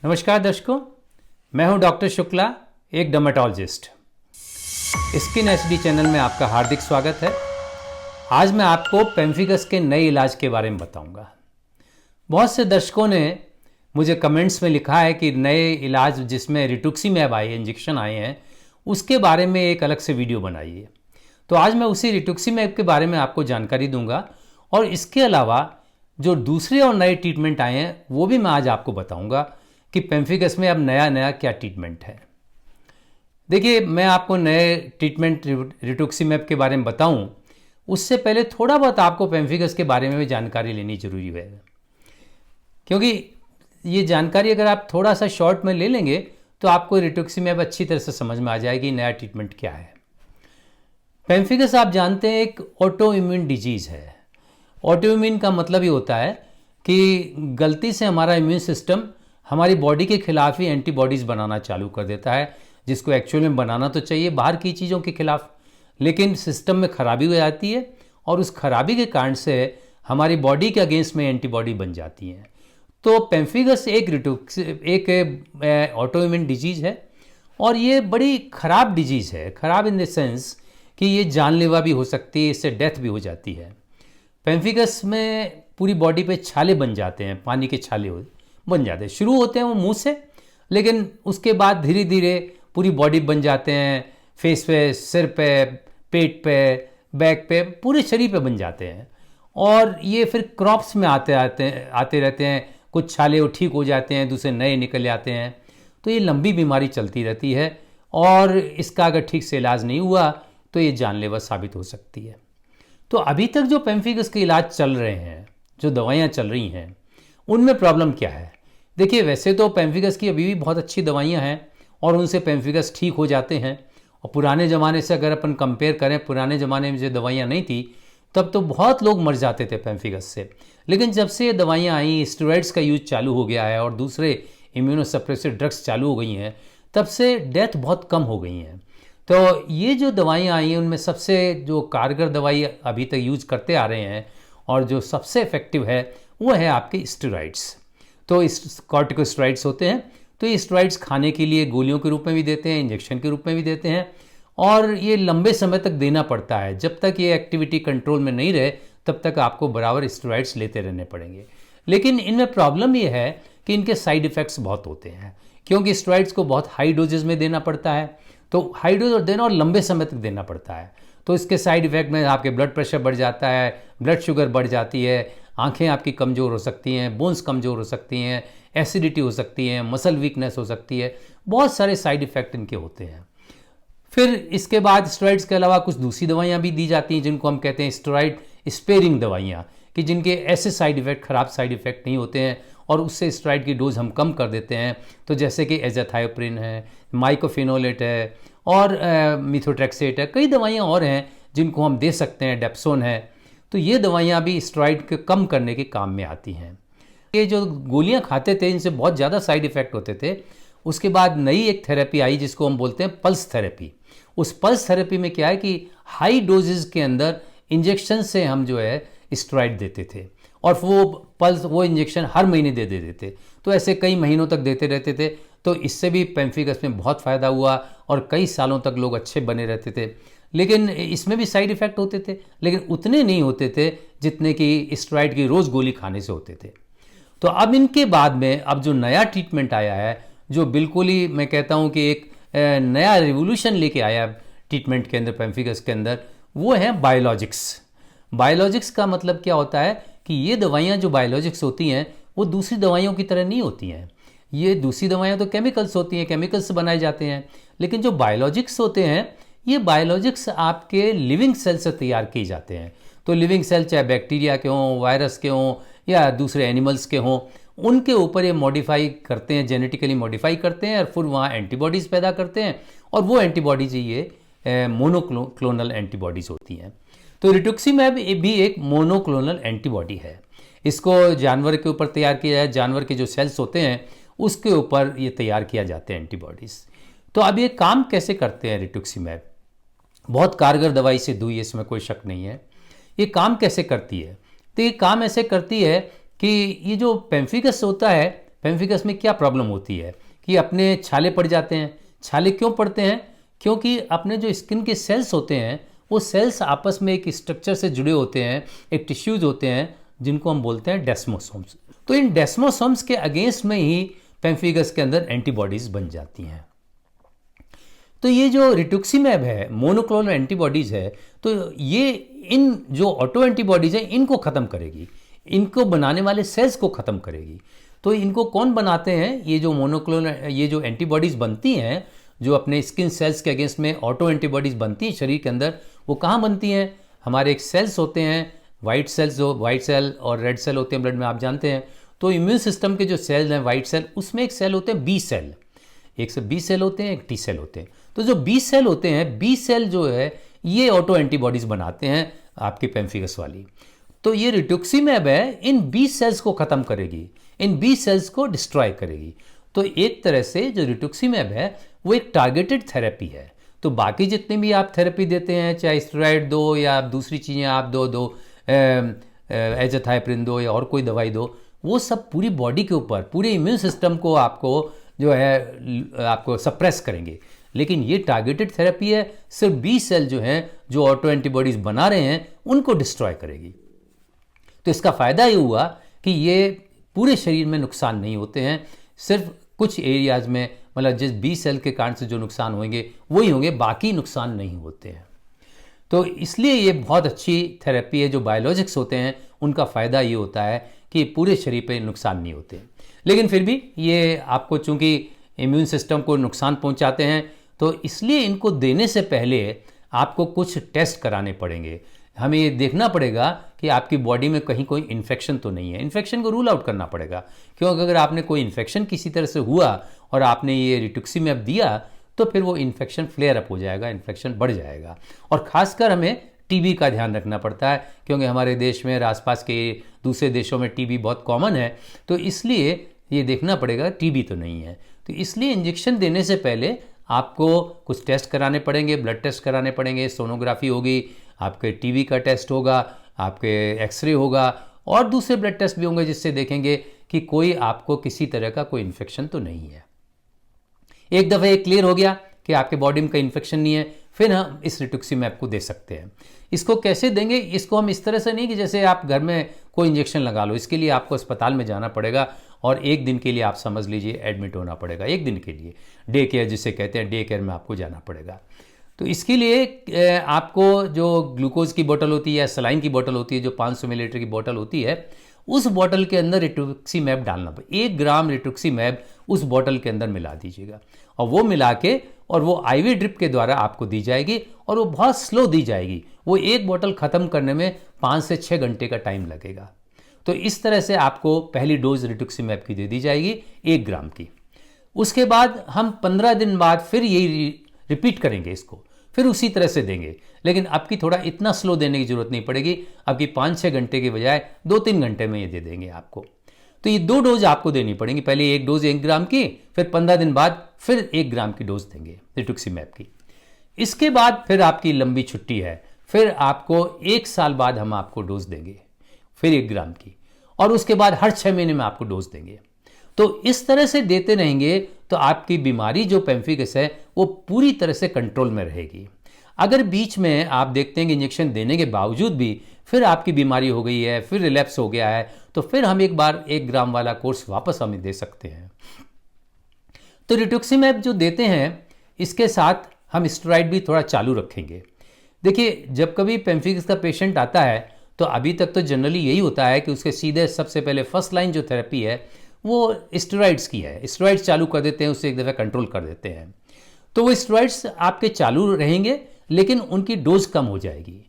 नमस्कार दर्शकों, मैं हूं डॉक्टर शुक्ला, एक डर्मेटोलॉजिस्ट। स्किन एसडी चैनल में आपका हार्दिक स्वागत है। आज मैं आपको पेम्फिगस के नए इलाज के बारे में बताऊंगा। बहुत से दर्शकों ने मुझे कमेंट्स में लिखा है कि नए इलाज जिसमें रिटुक्सीमैब आए इंजेक्शन आए हैं उसके बारे में एक अलग से वीडियो बनाइए। तो आज मैं उसी रिटुक्सीमैब के बारे में आपको जानकारी दूंगा और इसके अलावा जो दूसरे और नए ट्रीटमेंट आए हैं वो भी मैं आज आपको बताऊंगा कि पेम्फिगस में अब नया क्या ट्रीटमेंट है। देखिए, मैं आपको नए ट्रीटमेंट रिटुक्सीमैब के बारे में बताऊं उससे पहले थोड़ा बहुत आपको पेम्फिगस के बारे में भी जानकारी लेनी जरूरी है, क्योंकि ये जानकारी अगर आप थोड़ा सा शॉर्ट में ले लेंगे तो आपको रिटुक्सीमैब अच्छी तरह से समझ में आ जाएगी नया ट्रीटमेंट क्या है। पेम्फिगस आप जानते हैं एक ऑटो इम्यून डिजीज़ है। ऑटो इम्यून का मतलब ये होता है कि गलती से हमारा इम्यून सिस्टम हमारी बॉडी के खिलाफ ही एंटीबॉडीज़ बनाना चालू कर देता है, जिसको एक्चुअल में बनाना तो चाहिए बाहर की चीज़ों के खिलाफ, लेकिन सिस्टम में खराबी हो जाती है और उस खराबी के कारण से हमारी बॉडी के अगेंस्ट में एंटीबॉडी बन जाती हैं। तो पेम्फिगस एक ऑटो इम्यून डिजीज़ है और ये बड़ी ख़राब डिजीज़ है। ख़राब इन द सेंस कि ये जानलेवा भी हो सकती है, इससे डेथ भी हो जाती है। पेम्फिगस में पूरी बॉडी पे छाले बन जाते हैं, पानी के छाले बन जाते हैं। शुरू होते हैं वो मुंह से, लेकिन उसके बाद धीरे धीरे पूरी बॉडी बन जाते हैं, फेस पे, सिर पे, पेट पे, बैक पे, पूरे शरीर पे बन जाते हैं। और ये फिर क्रॉप्स में आते रहते हैं। कुछ छाले ठीक हो जाते हैं, दूसरे नए निकल आते हैं। तो ये लंबी बीमारी चलती रहती है और इसका अगर ठीक से इलाज नहीं हुआ तो ये जानलेवा साबित हो सकती है। तो अभी तक जो पेम्फिगस के इलाज चल रहे हैं, जो दवाइयाँ चल रही हैं, उनमें प्रॉब्लम क्या है? देखिए, वैसे तो पेम्फिगस की अभी भी बहुत अच्छी दवाइयाँ हैं और उनसे पेम्फिगस ठीक हो जाते हैं। और पुराने ज़माने से अगर अपन कंपेयर करें, पुराने ज़माने में जो दवाइयाँ नहीं थी तब तो बहुत लोग मर जाते थे पेम्फिगस से। लेकिन जब से ये दवाइयाँ आई, स्टेरॉइड्स का यूज चालू हो गया है और दूसरे इम्यूनोसप्रेसिव ड्रग्स चालू हो गई हैं, तब से डेथ बहुत कम हो गई हैं। तो ये जो दवाइयाँ आई हैं उनमें सबसे जो कारगर दवाई अभी तक यूज करते आ रहे हैं और जो सबसे इफेक्टिव है वो है आपके स्टेरॉइड्स। तो इस कॉर्टिकोस्टेरॉइड्स होते हैं। तो ये स्टेरॉइड्स खाने के लिए गोलियों के रूप में भी देते हैं, इंजेक्शन के रूप में भी देते हैं और ये लंबे समय तक देना पड़ता है। जब तक ये एक्टिविटी कंट्रोल में नहीं रहे तब तक आपको बराबर स्टेरॉइड्स लेते रहने पड़ेंगे। लेकिन इनमें प्रॉब्लम ये है कि इनके साइड इफ़ेक्ट्स बहुत होते हैं, क्योंकि स्टेरॉइड्स को बहुत हाई डोजेज में देना पड़ता है। तो हाई डोज देना और लंबे समय तक देना पड़ता है। तो इसके साइड इफ़ेक्ट में आपके ब्लड प्रेशर बढ़ जाता है, ब्लड शुगर बढ़ जाती है, आंखें आपकी कमज़ोर हो सकती हैं, बोन्स कमज़ोर हो सकती हैं, एसिडिटी हो सकती है, मसल वीकनेस हो सकती है। बहुत सारे साइड इफ़ेक्ट इनके होते हैं। फिर इसके बाद स्टेरॉइड्स के अलावा कुछ दूसरी दवाइयाँ भी दी जाती हैं जिनको हम कहते हैं स्टेरॉइड स्पेयरिंग दवाइयाँ, कि जिनके ऐसे साइड इफ़ेक्ट, ख़राब साइड इफ़ेक्ट नहीं होते हैं और उससे स्टेरॉइड की डोज हम कम कर देते हैं। तो जैसे कि एज़ाथायोप्रिन है, माइकोफिनोलेट है और मिथोट्रेक्सेट है, कई दवाइयाँ और हैं जिनको हम दे सकते हैं, डेप्सोन है। तो ये दवाइयाँ भी स्टेरॉइड के कम करने के काम में आती हैं। ये जो गोलियाँ खाते थे इनसे बहुत ज़्यादा साइड इफ़ेक्ट होते थे। उसके बाद नई एक थेरेपी आई जिसको हम बोलते हैं पल्स थेरेपी। उस पल्स थेरेपी में क्या है कि हाई डोजेज के अंदर इंजेक्शन से हम जो है स्टेरॉइड देते थे और वो इंजेक्शन हर महीने दे देते थे। तो ऐसे कई महीनों तक देते रहते थे। तो इससे भी पेम्फिगस में बहुत फ़ायदा हुआ और कई सालों तक लोग अच्छे बने रहते थे। लेकिन इसमें भी साइड इफ़ेक्ट होते थे, लेकिन उतने नहीं होते थे जितने कि स्टेरॉइड की रोज़ गोली खाने से होते थे। तो अब इनके बाद में अब जो नया ट्रीटमेंट आया है, जो बिल्कुल ही मैं कहता हूँ कि एक नया रिवोल्यूशन लेके आया ट्रीटमेंट के अंदर, पेम्फिगस के अंदर, वो है बायोलॉजिक्स। बायोलॉजिक्स का मतलब क्या होता है कि ये दवाइयाँ जो बायोलॉजिक्स होती हैं वो दूसरी दवाइयों की तरह नहीं होती हैं। ये दूसरी दवाइयाँ तो केमिकल्स होती हैं, केमिकल्स से बनाए जाते हैं, लेकिन जो बायोलॉजिक्स होते हैं ये बायोलॉजिक्स आपके लिविंग सेल से तैयार किए जाते हैं। तो लिविंग सेल चाहे बैक्टीरिया के हों, वायरस के हों या दूसरे एनिमल्स के हों, उनके ऊपर ये मॉडिफाई करते हैं, जेनेटिकली मॉडिफाई करते हैं और फिर वहाँ एंटीबॉडीज़ पैदा करते हैं और वो एंटीबॉडीज़ ये मोनोक्लोनल एंटीबॉडीज़ होती हैं। तो रिटुक्सीमैब भी एक मोनोक्लोनल एंटीबॉडी है। इसको जानवर के ऊपर तैयार किया जाए, जानवर के जो सेल्स होते हैं उसके ऊपर ये तैयार किया जाते हैं एंटीबॉडीज़। तो अब ये काम कैसे करते हैं रिटुक्सीमैब? बहुत कारगर दवाई सिद्ध हुई है, इसमें कोई शक नहीं है। ये काम कैसे करती है? तो ये काम ऐसे करती है कि ये जो पेम्फिगस होता है, पेम्फिगस में क्या प्रॉब्लम होती है कि अपने छाले पड़ जाते हैं। छाले क्यों पड़ते हैं? क्योंकि अपने जो स्किन के सेल्स होते हैं वो सेल्स आपस में एक स्ट्रक्चर से जुड़े होते हैं, एक टिश्यूज होते हैं जिनको हम बोलते हैं डेस्मोसोम्स। तो इन डेस्मोसोम्स के अगेंस्ट में ही पेम्फिगस के अंदर एंटीबॉडीज बन जाती हैं। तो ये जो रिटुक्सीमैब है, मोनोक्लोनल एंटीबॉडीज है, तो ये इन जो ऑटो एंटीबॉडीज हैं इनको खत्म करेगी, इनको बनाने वाले सेल्स को खत्म करेगी। तो इनको कौन बनाते हैं? ये जो मोनोक्लोनल, ये जो एंटीबॉडीज बनती हैं, जो अपने स्किन सेल्स के अगेंस्ट में ऑटो एंटीबॉडीज बनती हैं शरीर के अंदर, वो कहाँ बनती हैं? हमारे एक सेल्स होते हैं, वाइट सेल्स, जो वाइट सेल और रेड सेल होते हैं ब्लड में, आप जानते हैं। तो इम्यून सिस्टम के जो सेल्स हैं वाइट सेल, उसमें एक सेल होते हैं बी सेल, एक से बी सेल होते हैं, एक टी सेल होते हैं। तो जो बी सेल होते हैं, बी सेल जो है ये ऑटो एंटीबॉडीज बनाते हैं आपकी पेम्फिगस वाली। तो ये रिटुक्सीमैब है, इन बी सेल्स को खत्म करेगी, इन बी सेल्स को डिस्ट्रॉय करेगी। तो एक तरह से जो रिटुक्सीमैब है वो एक टारगेटेड थेरेपी है। तो बाकी जितने भी आप थेरेपी देते हैं, चाहे स्टेरॉइड दो या दूसरी चीज़ें आप दो एजाथाइप्रिन दो या और कोई दवाई दो, वो सब पूरी बॉडी के ऊपर, पूरे इम्यून सिस्टम को आपको जो है आपको सप्रेस करेंगे। लेकिन ये टारगेटेड थेरेपी है, सिर्फ बी सेल जो हैं, जो ऑटो एंटीबॉडीज बना रहे हैं, उनको डिस्ट्रॉय करेगी। तो इसका फ़ायदा ये हुआ कि ये पूरे शरीर में नुकसान नहीं होते हैं, सिर्फ कुछ एरियाज में, मतलब जिस बी सेल के कारण से जो नुकसान होंगे वही होंगे, बाकी नुकसान नहीं होते हैं। तो इसलिए ये बहुत अच्छी थेरेपी है। जो बायोलॉजिक्स होते हैं उनका फ़ायदा ये होता है कि पूरे शरीर पे नुकसान नहीं होते। लेकिन फिर भी ये आपको चूँकि इम्यून सिस्टम को नुकसान पहुंचाते हैं, तो इसलिए इनको देने से पहले आपको कुछ टेस्ट कराने पड़ेंगे। हमें ये देखना पड़ेगा कि आपकी बॉडी में कहीं कोई इन्फेक्शन तो नहीं है। इन्फेक्शन को रूल आउट करना पड़ेगा, क्योंकि अगर आपने कोई इन्फेक्शन किसी तरह से हुआ और आपने ये रिटुक्सीमैब दिया तो फिर वो इन्फेक्शन फ्लेयर अप हो जाएगा, इन्फेक्शन बढ़ जाएगा। और ख़ासकर हमें टीबी का ध्यान रखना पड़ता है, क्योंकि हमारे देश में और आसपास के दूसरे देशों में टीबी बहुत कॉमन है। तो इसलिए ये देखना पड़ेगा टीबी तो नहीं है। तो इसलिए इंजेक्शन देने से पहले आपको कुछ टेस्ट कराने पड़ेंगे, ब्लड टेस्ट कराने पड़ेंगे, सोनोग्राफी होगी, आपके टीबी का टेस्ट होगा, आपके एक्सरे होगा और दूसरे ब्लड टेस्ट भी होंगे, जिससे देखेंगे कि कोई आपको किसी तरह का कोई इन्फेक्शन तो नहीं है। एक दफ़े ये क्लियर हो गया कि आपके बॉडी में कोई इन्फेक्शन नहीं है, फिर हम इस रिटुक्सीमैब को दे सकते हैं। इसको कैसे देंगे? इसको हम इस तरह से नहीं कि जैसे आप घर में कोई इंजेक्शन लगा लो, इसके लिए आपको अस्पताल में जाना पड़ेगा और एक दिन के लिए आप समझ लीजिए एडमिट होना पड़ेगा। एक दिन के लिए डे केयर जिसे कहते हैं, डे केयर में आपको जाना पड़ेगा। तो इसके लिए आपको जो ग्लूकोज की बोतल होती है या सलाइन की बोतल होती है, जो 500 मिलीलीटर की बोतल होती है, उस बोतल के अंदर रिटुक्सीमैब डालना पड़ेगा। 1 ग्राम रिटुक्सीमैब उस बोतल के अंदर मिला दीजिएगा और वो मिला के और वो आईवी ड्रिप के द्वारा आपको दी जाएगी और वो बहुत स्लो दी जाएगी। वो एक बोतल ख़त्म करने में 5 से 6 घंटे का टाइम लगेगा। तो इस तरह से आपको पहली डोज रिटुक्सीमैब की दे दी जाएगी 1 ग्राम की। उसके बाद हम 15 दिन बाद फिर यही रिपीट करेंगे इसको, फिर उसी तरह से देंगे। लेकिन अब की थोड़ा इतना स्लो देने की जरूरत नहीं पड़ेगी, अब की 5-6 घंटे के बजाय 2-3 घंटे में ये दे देंगे आपको। तो ये 2 डोज आपको देनी पड़ेंगी, पहले 1 डोज 1 ग्राम की, फिर 15 दिन बाद फिर 1 ग्राम की डोज देंगे रिटुक्सीमैब की। इसके बाद फिर आपकी लंबी छुट्टी है, फिर आपको 1 साल बाद हम आपको डोज देंगे फिर 1 ग्राम की, और उसके बाद हर 6 महीने में आपको डोज देंगे। तो इस तरह से देते रहेंगे तो आपकी बीमारी जो पेम्फिगस है वो पूरी तरह से कंट्रोल में रहेगी। अगर बीच में आप देखते हैं कि इंजेक्शन देने के बावजूद भी फिर आपकी बीमारी हो गई है, फिर रिलैप्स हो गया है, तो फिर हम एक बार 1 ग्राम वाला कोर्स वापस हमें दे सकते हैं। तो रिटुक्सीमैब जो देते हैं इसके साथ हम स्टेरॉइड भी थोड़ा चालू रखेंगे। देखिए, जब कभी पेम्फिगस का पेशेंट आता है तो अभी तक तो जनरली यही होता है कि उसके सीधे सबसे पहले फर्स्ट लाइन जो थेरेपी है वो स्टेरॉइड्स की है। स्टेरॉइड्स चालू कर देते हैं, उससे एक दफ़ा कंट्रोल कर देते हैं। तो वो स्टेरॉइड्स आपके चालू रहेंगे लेकिन उनकी डोज कम हो जाएगी।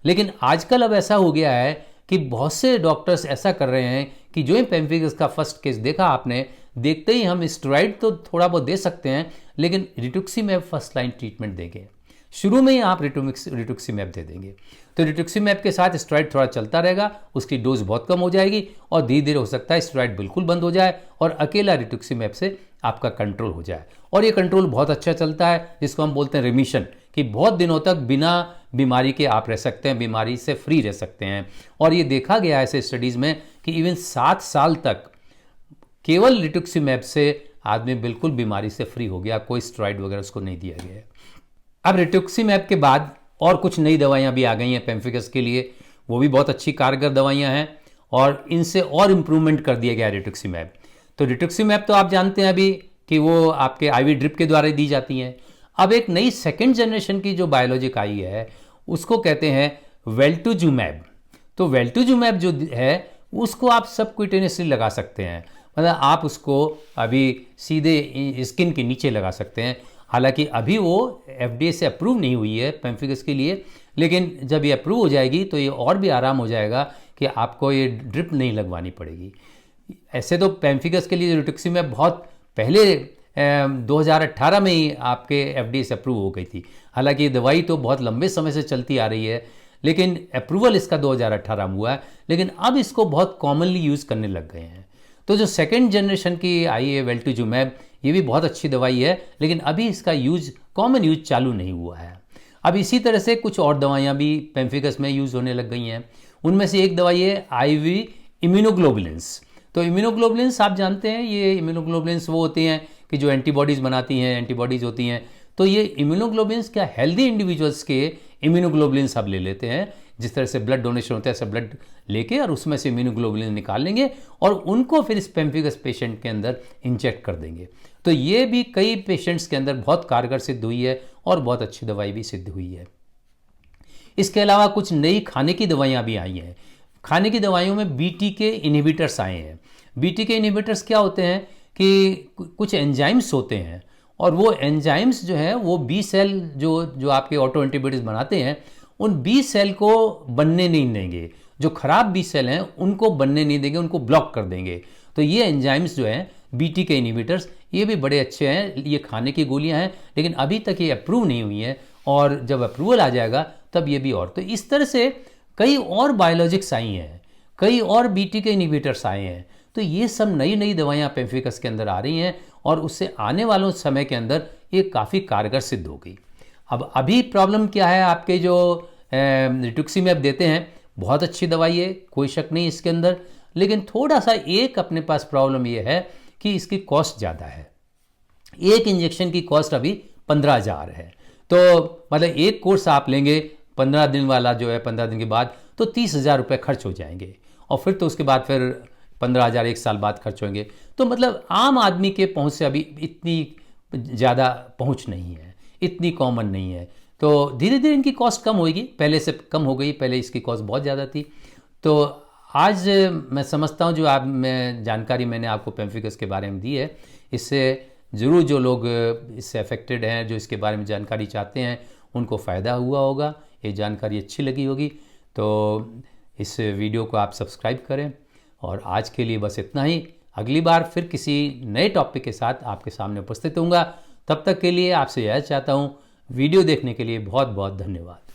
लेकिन आजकल अब ऐसा हो गया है कि बहुत से डॉक्टर्स ऐसा कर रहे हैं कि जो ही पेम्फिगस का फर्स्ट केस देखा आपने, देखते ही हम स्टेरॉइड तो थोड़ा बहुत दे सकते हैं, लेकिन रिटुक्सीमैब फर्स्ट लाइन ट्रीटमेंट देंगे। शुरू में ही आप रिटुक्सीमैब दे देंगे। तो रिटुक्सीमैब के साथ स्टेरॉइड थोड़ा चलता रहेगा, उसकी डोज बहुत कम हो जाएगी और धीरे धीरे हो सकता है स्टेरॉइड बिल्कुल बंद हो जाए और अकेला रिटुक्सीमैब से आपका कंट्रोल हो जाए। और ये कंट्रोल बहुत अच्छा चलता है, जिसको हम बोलते हैं रिमिशन, कि बहुत दिनों तक बिना बीमारी के आप रह सकते हैं, बीमारी से फ्री रह सकते हैं। और ये देखा गया है ऐसे स्टडीज़ में कि इवन 7 साल तक केवल रिटुक्सीमैब से आदमी बिल्कुल बीमारी से फ्री हो गया, कोई स्टेरॉइड वगैरह उसको नहीं दिया गया है। अब रिटुक्सीमैब के बाद और कुछ नई दवाइयाँ भी आ गई हैं पेम्फिगस के लिए, वो भी बहुत अच्छी कारगर दवाइयाँ हैं और इनसे और इम्प्रूवमेंट कर दिया गया रिटुक्सीमैब। तो रिटुक्सीमैब तो आप जानते हैं अभी कि वो आपके आईवी ड्रिप के द्वारा दी जाती हैं। अब एक नई सेकेंड जनरेशन की जो बायोलॉजिक आई है उसको कहते हैं वेल्टुजुमैब। तो वेल्टुजुमैब जो है उसको आप सबक्यूटेनियसली लगा सकते हैं, मतलब आप उसको अभी सीधे स्किन के नीचे लगा सकते हैं। हालांकि अभी वो FDA से अप्रूव नहीं हुई है पेम्फिगस के लिए, लेकिन जब ये अप्रूव हो जाएगी तो ये और भी आराम हो जाएगा कि आपको ये ड्रिप नहीं लगवानी पड़ेगी। ऐसे तो पेम्फिगस के लिए रिटुक्सीमैब बहुत पहले 2018 में ही आपके FDA से अप्रूव हो गई थी। हालांकि ये दवाई तो बहुत लंबे समय से चलती आ रही है, लेकिन अप्रूवल इसका 2018 में हुआ है, लेकिन अब इसको बहुत कॉमनली यूज़ करने लग गए हैं। तो जो सेकेंड जनरेशन की आई है वेल्टुजुमैब, ये भी बहुत अच्छी दवाई है, लेकिन अभी इसका कॉमन यूज चालू नहीं हुआ है। अब इसी तरह से कुछ और दवाइयाँ भी पेम्फिगस में यूज़ होने लग गई हैं। उनमें से एक दवाई है IV इम्यूनोग्लोबुलिन्स। तो इम्यूनोग्लोबुलिन्स आप जानते हैं, ये इम्यूनोग्लोबुलिन्स वो होती हैं कि जो एंटीबॉडीज़ बनाती हैं, एंटीबॉडीज़ होती हैं। तो ये इम्यूनोग्लोबुलिन्स क्या हेल्दी इंडिविजुअल्स के इम्यूनोग्लोबुलिन्स आप ले लेते हैं, जिस तरह से ब्लड डोनेशन होता है ऐसा ब्लड लेके और उसमें से इम्यूनोग्लोबुलिन निकाल लेंगे और उनको फिर इस पेम्फिगस पेशेंट के अंदर इंजेक्ट कर देंगे। तो ये भी कई पेशेंट्स के अंदर बहुत कारगर सिद्ध हुई है और बहुत अच्छी दवाई भी सिद्ध हुई है। इसके अलावा कुछ नई खाने की दवाइयाँ भी आई हैं। खाने की दवाइयों में BTK इनहिबिटर्स आए हैं। BTK इनहिबिटर्स क्या होते हैं कि कुछ एंजाइम्स होते हैं और वो एंजाइम्स जो है वो बी सेल जो आपके ऑटो एंटीबॉडीज बनाते हैं उन बी सेल को बनने नहीं देंगे, जो खराब बी सेल हैं उनको बनने नहीं देंगे, उनको ब्लॉक कर देंगे। तो ये एंजाइम्स जो हैं BTK इनहिबिटर्स, ये भी बड़े अच्छे हैं। ये खाने की गोलियां हैं, लेकिन अभी तक ये अप्रूव नहीं हुई हैं और जब अप्रूवल आ जाएगा तब ये भी और। तो इस तरह से कई और बायोलॉजिक्स आई हैं, कई और BTK इनहिबिटर्स आए हैं। तो ये सब नई नई दवाइयाँ पेम्फिगस के अंदर आ रही हैं और उससे आने वालों समय के अंदर ये काफ़ी कारगर सिद्ध हो गई। अब अभी प्रॉब्लम क्या है, आपके जो रिटुक्सीमैब देते हैं बहुत अच्छी दवाई है, कोई शक नहीं इसके अंदर, लेकिन थोड़ा सा एक अपने पास प्रॉब्लम ये है कि इसकी कॉस्ट ज़्यादा है। एक इंजेक्शन की कॉस्ट अभी 15,000 है। तो मतलब एक कोर्स आप लेंगे 15 दिन वाला जो है, 15 दिन के बाद तो 30,000 रुपये खर्च हो जाएंगे और फिर तो उसके बाद फिर 15,000 एक साल बाद खर्च होंगे। तो मतलब आम आदमी के पहुंच से अभी इतनी ज़्यादा पहुंच नहीं है, इतनी कॉमन नहीं है। तो धीरे धीरे इनकी कॉस्ट कम होगी, पहले से कम हो गई, पहले इसकी कॉस्ट बहुत ज़्यादा थी। तो आज मैं समझता हूँ जो जानकारी मैंने आपको पेम्फिगस के बारे में दी है, इससे ज़रूर जो लोग इससे अफेक्टेड हैं, जो इसके बारे में जानकारी चाहते हैं, उनको फ़ायदा हुआ होगा, ये जानकारी अच्छी लगी होगी। तो इस वीडियो को आप सब्सक्राइब करें और आज के लिए बस इतना ही। अगली बार फिर किसी नए टॉपिक के साथ आपके सामने उपस्थित होऊंगा। तब तक के लिए आपसे यह चाहता हूँ, वीडियो देखने के लिए बहुत बहुत धन्यवाद।